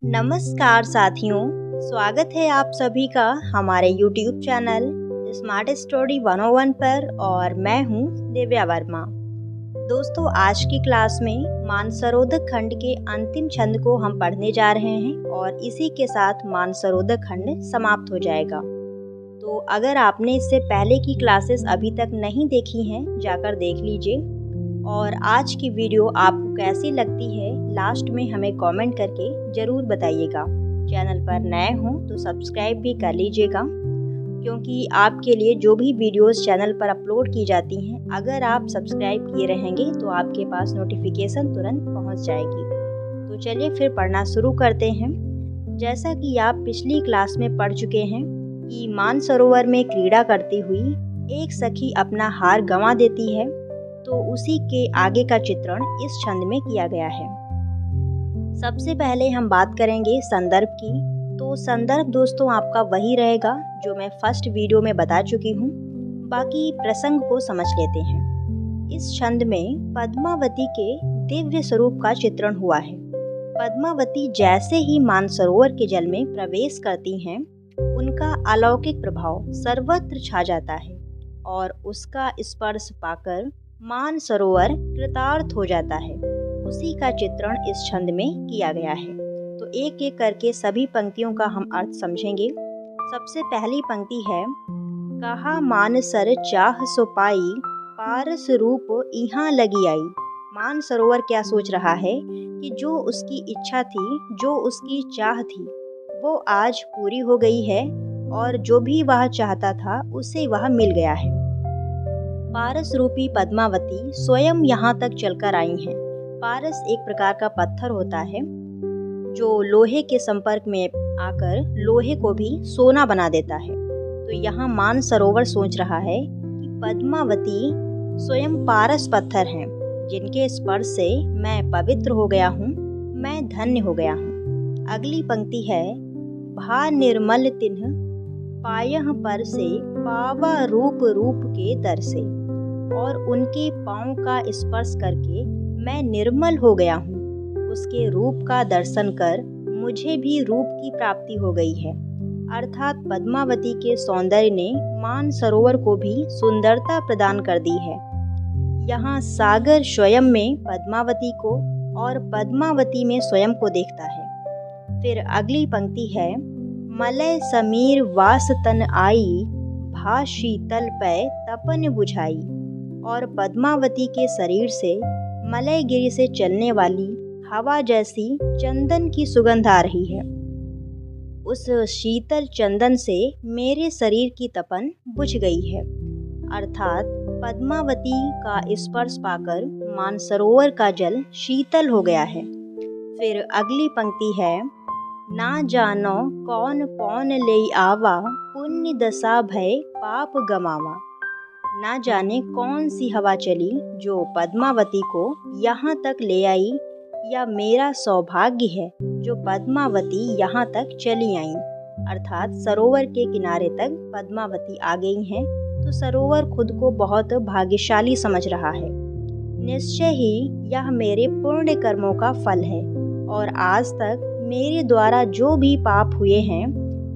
नमस्कार साथियों, स्वागत है आप सभी का हमारे YouTube चैनल स्मार्ट स्टोरी 101 पर और मैं हूँ दिव्या वर्मा। दोस्तों, आज की क्लास में मानसरोवर खंड के अंतिम छंद को हम पढ़ने जा रहे हैं और इसी के साथ मानसरोवर खंड समाप्त हो जाएगा। तो अगर आपने इससे पहले की क्लासेस अभी तक नहीं देखी हैं, जाकर देख लीजिए। और आज की वीडियो आपको कैसी लगती है, लास्ट में हमें कमेंट करके ज़रूर बताइएगा। चैनल पर नए हों तो सब्सक्राइब भी कर लीजिएगा, क्योंकि आपके लिए जो भी वीडियोस चैनल पर अपलोड की जाती हैं, अगर आप सब्सक्राइब किए रहेंगे तो आपके पास नोटिफिकेशन तुरंत पहुंच जाएगी। तो चलिए फिर पढ़ना शुरू करते हैं। जैसा कि आप पिछली क्लास में पढ़ चुके हैं कि मानसरोवर में क्रीड़ा करती हुई एक सखी अपना हार गंवा देती है, तो उसी के आगे का चित्रण इस छंद में किया गया है। सबसे पहले हम बात करेंगे संदर्भ की। तो संदर्भ दोस्तों आपका वही रहेगा जो मैं फर्स्ट वीडियो में बता चुकी हूँ। बाकी प्रसंग को समझ लेते हैं। इस छंद में पद्मावती के दिव्य स्वरूप का चित्रण हुआ है। पद्मावती जैसे ही मानसरोवर के जल में प्रवेश करती हैं, उनका अलौकिक प्रभाव सर्वत्र छा जाता है और उसका स्पर्श पाकर मानसरोवर कृतार्थ हो जाता है। उसी का चित्रण इस छंद में किया गया है। तो एक एक करके सभी पंक्तियों का हम अर्थ समझेंगे। सबसे पहली पंक्ति है, कहा मानसर चाह सो पाई, पारस रूप इहाँ लगी आई। मानसरोवर क्या सोच रहा है कि जो उसकी इच्छा थी, जो उसकी चाह थी, वो आज पूरी हो गई है और जो भी वह चाहता था उसे वह मिल गया है। पारस रूपी पद्मावती स्वयं यहाँ तक चलकर आई हैं। पारस एक प्रकार का पत्थर होता है जो लोहे के संपर्क में आकर लोहे को भी सोना बना देता है। तो यहाँ मानसरोवर सोच रहा है कि पद्मावती स्वयं पारस पत्थर हैं, जिनके स्पर्श से मैं पवित्र हो गया हूँ, मैं धन्य हो गया हूँ। अगली पंक्ति है, भा निर्मल तिन्ह पायह पर से, पावा रूप रूप के दर से। और उनके पाँव का स्पर्श करके मैं निर्मल हो गया हूँ। उसके रूप का दर्शन कर मुझे भी रूप की प्राप्ति हो गई है। अर्थात पद्मावती के सौंदर्य ने मानसरोवर को भी सुंदरता प्रदान कर दी है। यहाँ सागर स्वयं में पद्मावती को और पद्मावती में स्वयं को देखता है। फिर अगली पंक्ति है, मलय समीर वास तन आई, भा शीतल पै तपन बुझाई। और पद्मावती के शरीर से मलयगिरी से चलने वाली हवा जैसी चंदन की सुगंध आ रही है। उस शीतल चंदन से मेरे शरीर की तपन बुझ गई है। अर्थात पद्मावती का स्पर्श पाकर मानसरोवर का जल शीतल हो गया है। फिर अगली पंक्ति है, ना जानो कौन कौन ले आवा, पुण्य दशा भय पाप गमावा। ना जाने कौन सी हवा चली जो पद्मावती को यहाँ तक ले आई, या मेरा सौभाग्य है जो पद्मावती यहाँ तक चली आई। अर्थात सरोवर के किनारे तक पद्मावती आ गई हैं, तो सरोवर खुद को बहुत भाग्यशाली समझ रहा है। निश्चय ही यह मेरे पुण्य कर्मों का फल है और आज तक मेरे द्वारा जो भी पाप हुए हैं,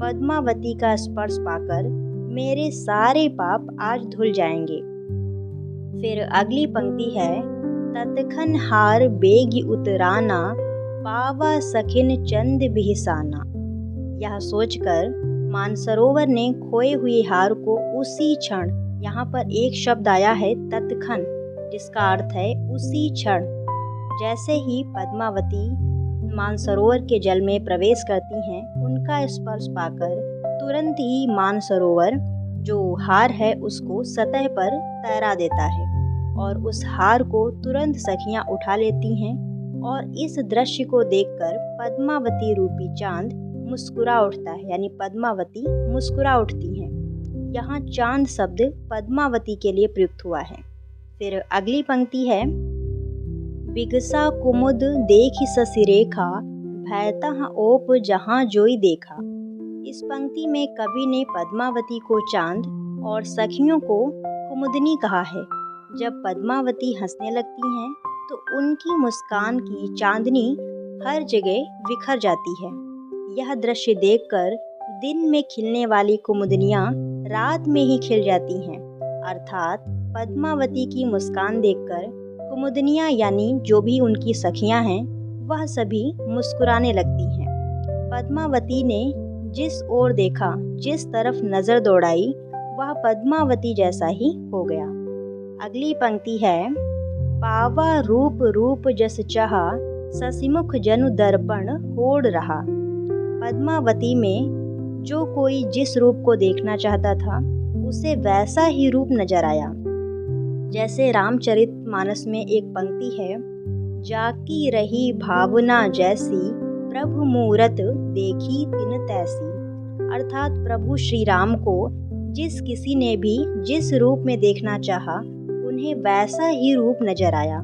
पद्मावती का स्पर्श पाकर मेरे सारे पाप आज धुल जाएंगे। फिर अगली पंक्ति है, तत्खन हार बेगी उतराना, पावा सखिन चंद बिहसाना। यह सोचकर मानसरोवर ने खोए हुए हार को उसी क्षण, यहाँ पर एक शब्द आया है तत्खन, जिसका अर्थ है उसी क्षण, जैसे ही पद्मावती मानसरोवर के जल में प्रवेश करती हैं, उनका स्पर्श पाकर तुरंत ही मानसरोवर जो हार है उसको सतह पर तैरा देता है और उस हार को तुरंत सखियां उठा लेती हैं। और इस दृश्य को देखकर पद्मावती रूपी चांद मुस्कुरा उठता है, यानी पद्मावती मुस्कुरा उठती हैं। यहाँ चांद शब्द पद्मावती के लिए प्रयुक्त हुआ है। फिर अगली पंक्ति है, बिगसा कुमुद देखि ससिरेखा, भयतः ओप जहाँ जोई देखा। इस पंक्ति में कवि ने पद्मावती को चांद और सखियों को कुमुदनी कहा है। जब पद्मावती हंसने लगती हैं तो उनकी मुस्कान की चांदनी हर जगह बिखर जाती है। यह दृश्य देखकर दिन में खिलने वाली कुमुदनियाँ रात में ही खिल जाती हैं। अर्थात पद्मावती की मुस्कान देखकर कुमुदनियाँ यानी जो भी उनकी सखियाँ हैं वह सभी मुस्कुराने लगती हैं। पद्मावती ने जिस ओर देखा, जिस तरफ नजर दौड़ाई, वह पद्मावती जैसा ही हो गया। अगली पंक्ति है, पावा रूप रूप जस चाहा, ससिमुख जनु दर्पण होड़ रहा। पद्मावती में जो कोई जिस रूप को देखना चाहता था उसे वैसा ही रूप नजर आया। जैसे रामचरितमानस में एक पंक्ति है, जाकी रही भावना जैसी, प्रभु मूरत देखी तिन तैसी। अर्थात प्रभु श्री राम को जिस किसी ने भी जिस रूप में देखना चाहा उन्हें वैसा ही रूप नजर आया।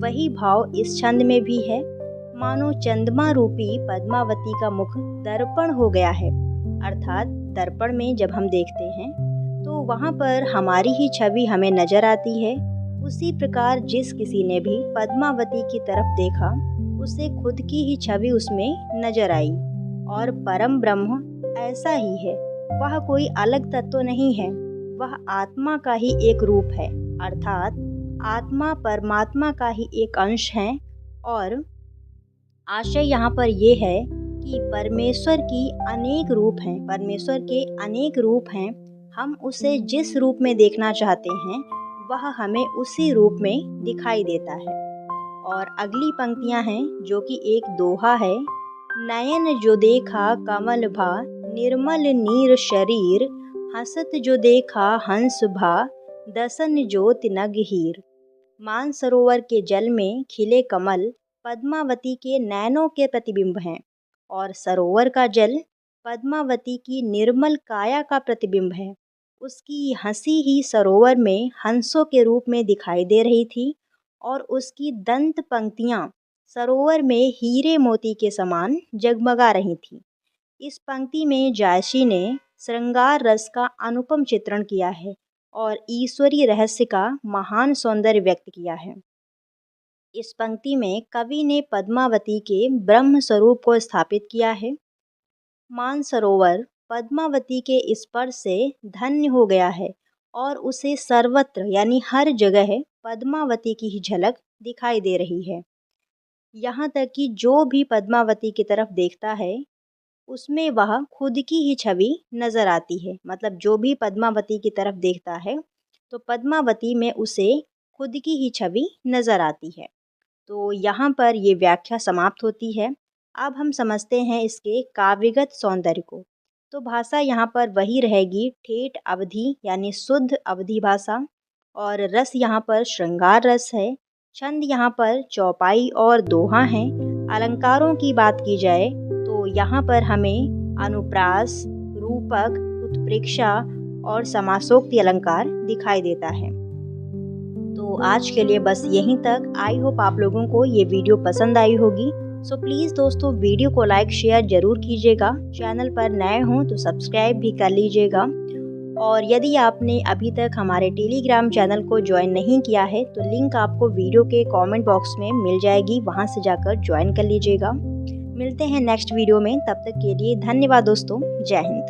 वही भाव इस छंद में भी है, मानो चंद्रमा रूपी पद्मावती का मुख दर्पण हो गया है। अर्थात दर्पण में जब हम देखते हैं तो वहाँ पर हमारी ही छवि हमें नजर आती है। उसी प्रकार जिस किसी ने भी पद्मावती की तरफ देखा उसे खुद की ही छवि उसमें नजर आई। और परम ब्रह्म ऐसा ही है, वह कोई अलग तत्व नहीं है, वह आत्मा का ही एक रूप है। अर्थात आत्मा परमात्मा का ही एक अंश है। और आशय यहाँ पर ये है कि परमेश्वर की अनेक रूप हैं, परमेश्वर के अनेक रूप हैं। हम उसे जिस रूप में देखना चाहते हैं वह हमें उसी रूप में दिखाई देता है। और अगली पंक्तियां हैं जो कि एक दोहा है, नयन जो देखा कमल भा, निर्मल नीर शरीर, हंसत जो देखा हंस भा, दसन ज्योति नग हीर। मानसरोवर के जल में खिले कमल पद्मावती के नैनों के प्रतिबिंब हैं और सरोवर का जल पद्मावती की निर्मल काया का प्रतिबिंब है। उसकी हंसी ही सरोवर में हंसों के रूप में दिखाई दे रही थी और उसकी दंत पंक्तियाँ सरोवर में हीरे मोती के समान जगमगा रही थी। इस पंक्ति में जायसी ने श्रृंगार रस का अनुपम चित्रण किया है और ईश्वरीय रहस्य का महान सौंदर्य व्यक्त किया है। इस पंक्ति में कवि ने पद्मावती के ब्रह्म स्वरूप को स्थापित किया है। मानसरोवर पद्मावती के स्पर्श से धन्य हो गया है और उसे सर्वत्र यानी हर जगह पद्मावती की ही झलक दिखाई दे रही है। यहाँ तक कि जो भी पद्मावती की तरफ देखता है उसमें वह खुद की ही छवि नजर आती है। मतलब जो भी पद्मावती की तरफ देखता है तो पद्मावती में उसे खुद की ही छवि नजर आती है। तो यहाँ पर ये व्याख्या समाप्त होती है। अब हम समझते हैं इसके काव्यगत सौंदर्य को। तो भाषा यहाँ पर वही रहेगी, ठेठ अवधि यानी शुद्ध अवधि भाषा। और रस यहाँ पर श्रृंगार रस है। छंद यहाँ पर चौपाई और दोहा हैं। अलंकारों की बात की जाए तो यहाँ पर हमें अनुप्रास, रूपक, उत्प्रेक्षा और समासोक्ति अलंकार दिखाई देता है। तो आज के लिए बस यहीं तक। आई होप आप लोगों को ये वीडियो पसंद आई होगी। सो प्लीज़ दोस्तों वीडियो को लाइक शेयर ज़रूर कीजिएगा। चैनल पर नए हों तो सब्सक्राइब भी कर लीजिएगा। और यदि आपने अभी तक हमारे टेलीग्राम चैनल को ज्वाइन नहीं किया है तो लिंक आपको वीडियो के कमेंट बॉक्स में मिल जाएगी, वहां से जाकर ज्वाइन कर लीजिएगा। मिलते हैं नेक्स्ट वीडियो में, तब तक के लिए धन्यवाद दोस्तों। जय हिंद।